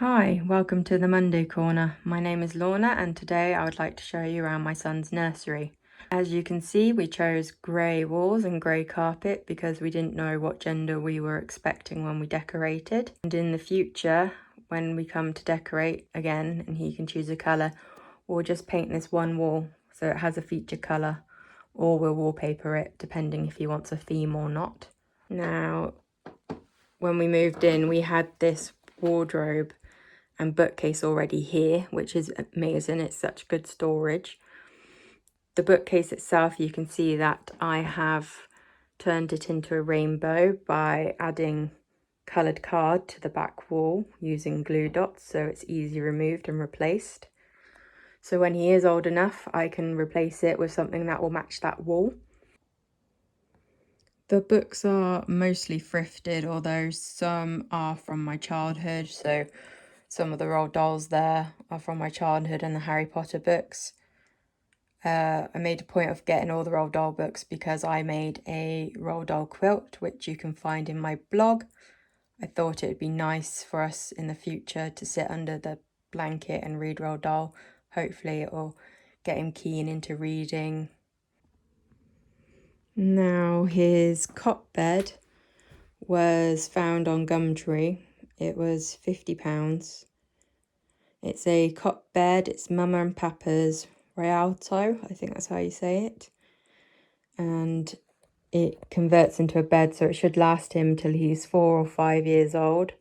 Hi, welcome to the Monday Corner. My name is Lorna and today I would like to show you around my son's nursery. As you can see, we chose grey walls and grey carpet because we didn't know what gender we were expecting when we decorated. And in the future, when we come to decorate again and he can choose a colour, we'll just paint this one wall so it has a feature colour, or we'll wallpaper it depending if he wants a theme or not. Now, when we moved in, we had this wardrobe and bookcase already here, which is amazing. It's such good storage. The bookcase itself, you can see that I have turned it into a rainbow by adding coloured card to the back wall using glue dots, so it's easy removed and replaced. So when he is old enough, I can replace it with something that will match that wall. The books are mostly thrifted, although some are from my childhood, so some of the Roald Dolls there are from my childhood and the Harry Potter books. I made a point of getting all the Roald Doll books because I made a Roald Doll quilt, which you can find in my blog. I thought it would be nice for us in the future to sit under the blanket and read Roald Dahl. Hopefully it will get him keen into reading. Now, his cot bed was found on Gumtree. It was £50. It's a cot bed. It's Mama and Papa's Rialto, I think that's how you say it. And it converts into a bed, so it should last him till he's 4 or 5 years old.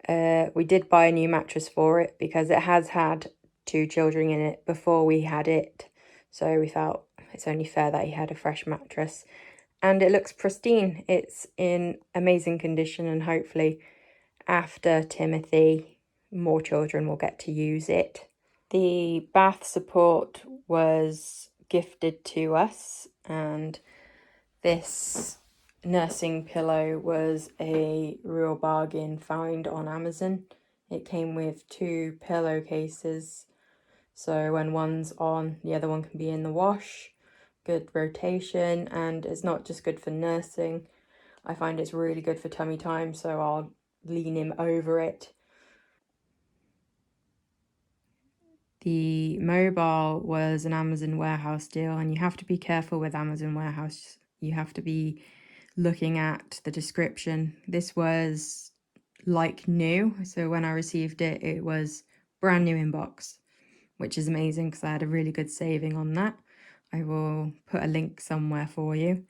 We did buy a new mattress for it because it has had 2 children in it before we had it. So we felt it's only fair that he had a fresh mattress. And it looks pristine. It's in amazing condition, and hopefully after Timothy, more children will get to use it. The bath support was gifted to us, and this nursing pillow was a real bargain found on Amazon. It came with 2 pillowcases, so when one's on, the other one can be in the wash. Good rotation, and it's not just good for nursing. I find it's really good for tummy time, so I'll lean him over it. The mobile was an Amazon warehouse deal, and you have to be careful with Amazon warehouse. You have to be looking at the description. This was like new, so when I received it, it was brand new in box, which is amazing because I had a really good saving on that. I will put a link somewhere for you.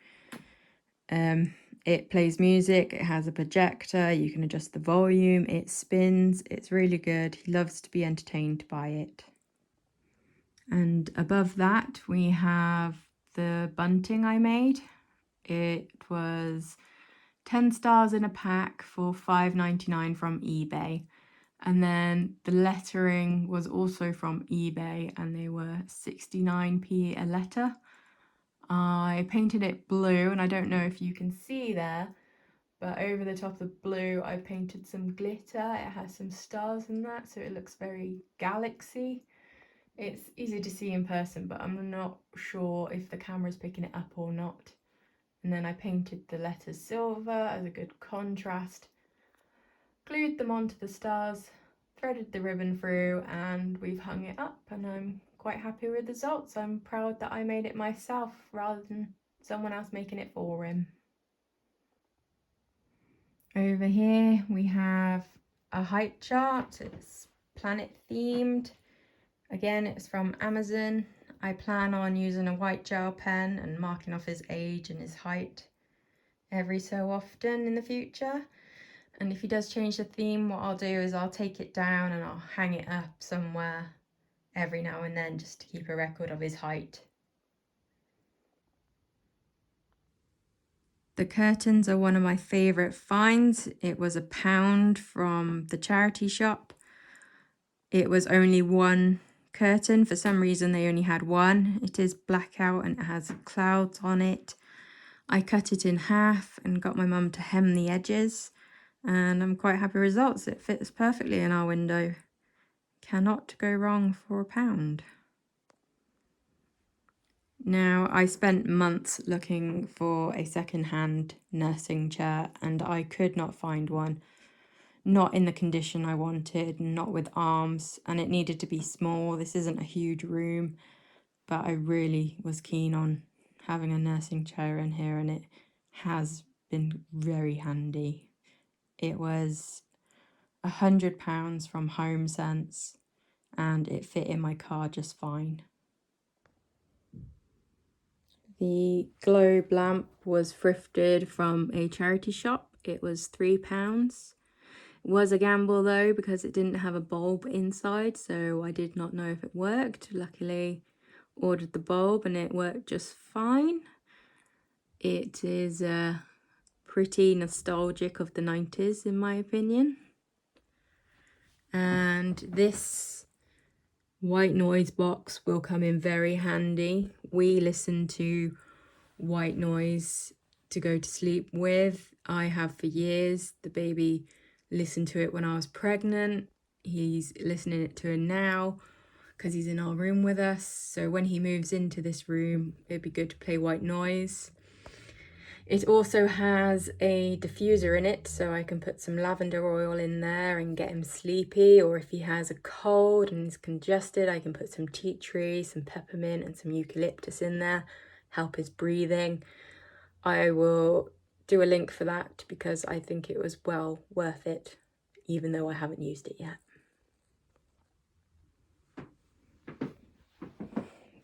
It plays music, it has a projector, you can adjust the volume, it spins, it's really good. He loves to be entertained by it. And above that, we have the bunting I made. It was 10 stars in a pack for £5.99 from eBay. And then the lettering was also from eBay, and they were 69p a letter. I painted it blue, and I don't know if you can see there, but over the top of the blue I painted some glitter. It has some stars in that, so it looks very galaxy. It's easy to see in person, but I'm not sure if the camera's picking it up or not. And then I painted the letters silver as a good contrast, glued them onto the stars, threaded the ribbon through, and we've hung it up, and I'm quite happy with the results. I'm proud that I made it myself rather than someone else making it for him. Over here we have a height chart. It's planet themed. Again, it's from Amazon. I plan on using a white gel pen and marking off his age and his height every so often in the future. And if he does change the theme, what I'll do is I'll take it down and I'll hang it up somewhere every now and then just to keep a record of his height. The curtains are one of my favourite finds. It was £1 from the charity shop. It was only one curtain. For some reason they only had one. It is blackout and it has clouds on it. I cut it in half and got my mum to hem the edges, and I'm quite happy with results. It fits perfectly in our window. Cannot go wrong for £1. Now, I spent months looking for a second-hand nursing chair and I could not find one. not in the condition I wanted, not with arms, and it needed to be small. This isn't a huge room, but I really was keen on having a nursing chair in here, and it has been very handy. It was £100 from Home Sense, and it fit in my car just fine. The globe lamp was thrifted from a charity shop. It was £3. It was a gamble though, because it didn't have a bulb inside, so I did not know if it worked. Luckily, ordered the bulb and it worked just fine. It is pretty nostalgic of the 90s in my opinion. And this white noise box will come in very handy. We listen to white noise to go to sleep with. I have for years. The baby listened to it when I was pregnant. He's listening to it now because he's in our room with us. So when he moves into this room, it'd be good to play white noise. It also has a diffuser in it, so I can put some lavender oil in there and get him sleepy, or if he has a cold and is congested, I can put some tea tree, some peppermint and some eucalyptus in there, help his breathing. I will do a link for that because I think it was well worth it, even though I haven't used it yet.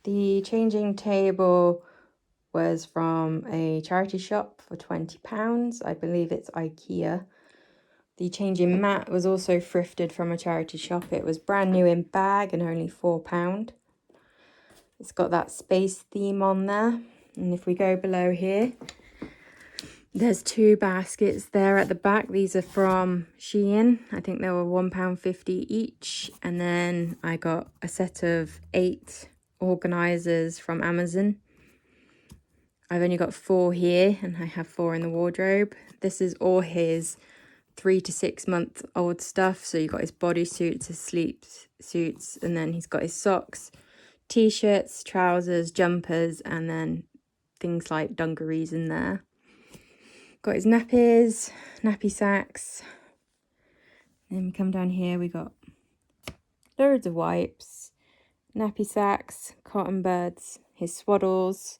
The changing table was from a charity shop for £20. I believe it's IKEA. The changing mat was also thrifted from a charity shop. It was brand new in bag and only £4. It's got that space theme on there. And if we go below here, there's 2 baskets there at the back. These are from Shein. I think they were £1.50 each. And then I got a set of 8 organisers from Amazon. I've only got 4 here and I have 4 in the wardrobe. This is all his 3 to 6 month old stuff. So you've got his bodysuits, his sleep suits, and then he's got his socks, t-shirts, trousers, jumpers, and then things like dungarees in there. Got his nappies, nappy sacks. Then we come down here, we got loads of wipes, nappy sacks, cotton buds, his swaddles.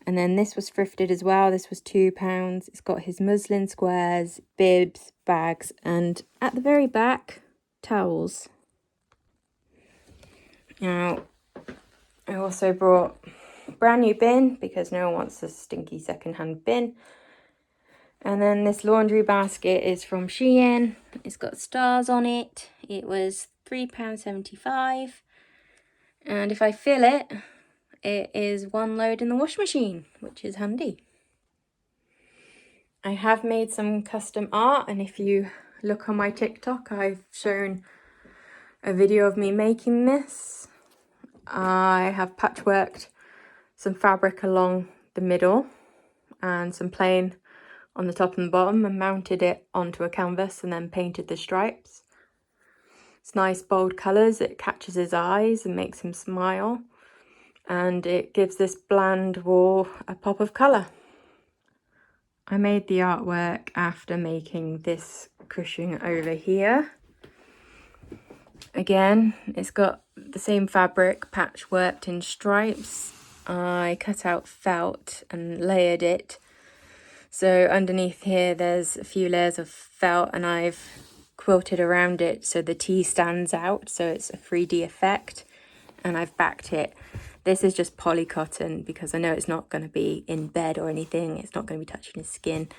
And then this was thrifted as well. This was £2. It's got his muslin squares, bibs, bags, and at the very back, towels. Now, I also brought a brand new bin because no one wants a stinky secondhand bin. And then this laundry basket is from Shein. It's got stars on it. It was £3.75. And if I fill it, it is 1 load in the wash machine, which is handy. I have made some custom art, and if you look on my TikTok, I've shown a video of me making this. I have patchworked some fabric along the middle and some plain on the top and the bottom and mounted it onto a canvas and then painted the stripes. It's nice bold colours, it catches his eyes and makes him smile. And it gives this bland wall a pop of colour. I made the artwork after making this cushion over here. Again, it's got the same fabric patchworked in stripes. I cut out felt and layered it. So underneath here there's a few layers of felt and I've quilted around it so the T stands out, so it's a 3D effect, and I've backed it. This is just poly cotton because I know it's not going to be in bed or anything. It's not going to be touching his skin.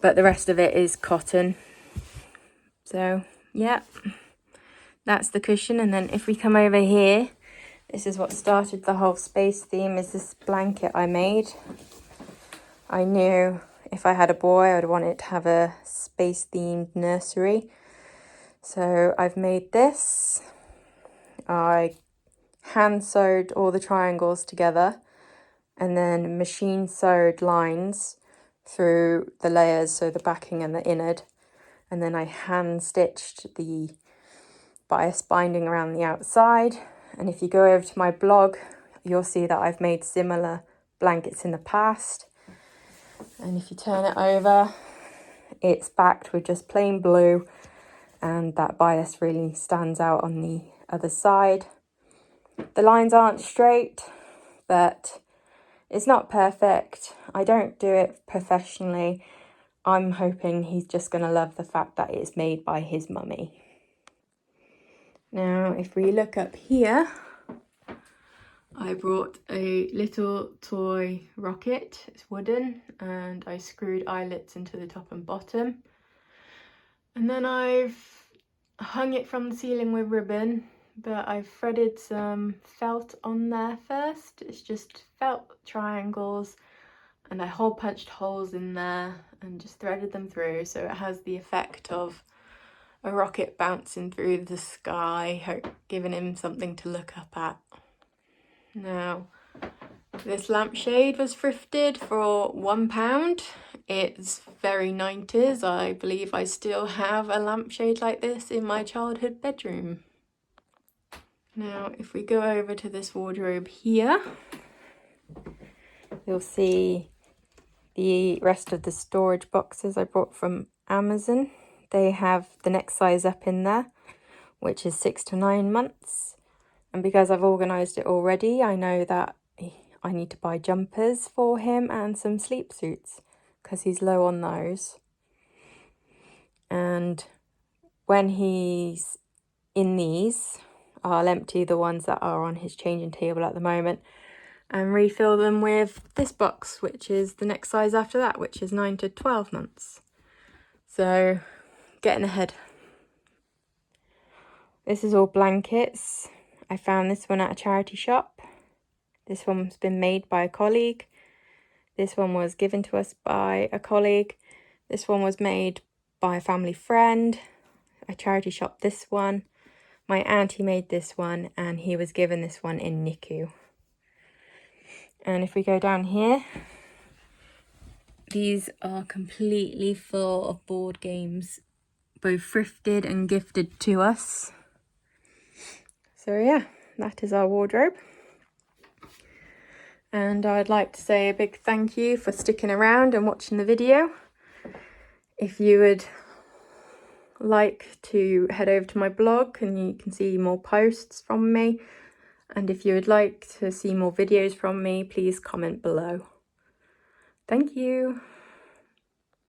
But the rest of it is cotton. So, yeah, that's the cushion. And then if we come over here, this is what started the whole space theme, is this blanket I made. I knew if I had a boy, I'd want it to have a space-themed nursery. So I've made this. I hand sewed all the triangles together and then machine sewed lines through the layers, so the backing and the innard, and then I hand stitched the bias binding around the outside. And if you go over to my blog, you'll see that I've made similar blankets in the past. And if you turn it over, it's backed with just plain blue and that bias really stands out on the other side. The lines aren't straight, but it's not perfect. I don't do it professionally. I'm hoping he's just going to love the fact that it's made by his mummy. Now, if we look up here, I brought a little toy rocket. It's wooden, and I screwed eyelets into the top and bottom. And then I've hung it from the ceiling with ribbon, but I've threaded some felt on there first. It's just felt triangles, and I hole punched holes in there and just threaded them through, so it has the effect of a rocket bouncing through the sky, giving him something to look up at. Now, this lampshade was thrifted for £1. It's very 90s. I believe I still have a lampshade like this in my childhood bedroom. Now, if we go over to this wardrobe here, you'll see the rest of the storage boxes I bought from Amazon. They have the next size up in there, which is 6 to 9 months. And because I've organised it already, I know that I need to buy jumpers for him and some sleep suits because he's low on those. And when he's in these, I'll empty the ones that are on his changing table at the moment and refill them with this box, which is the next size after that, which is 9 to 12 months. So, getting ahead. This is all blankets. I found this one at a charity shop. This one's been made by a colleague. This one was given to us by a colleague. This one was made by a family friend. A charity shop, this one. My auntie made this one, and he was given this one in NICU. And if we go down here, these are completely full of board games, both thrifted and gifted to us. So yeah, that is our wardrobe. And I'd like to say a big thank you for sticking around and watching the video. If you would like to head over to my blog, and you can see more posts from me. And if you would like to see more videos from me, please comment below. Thank you.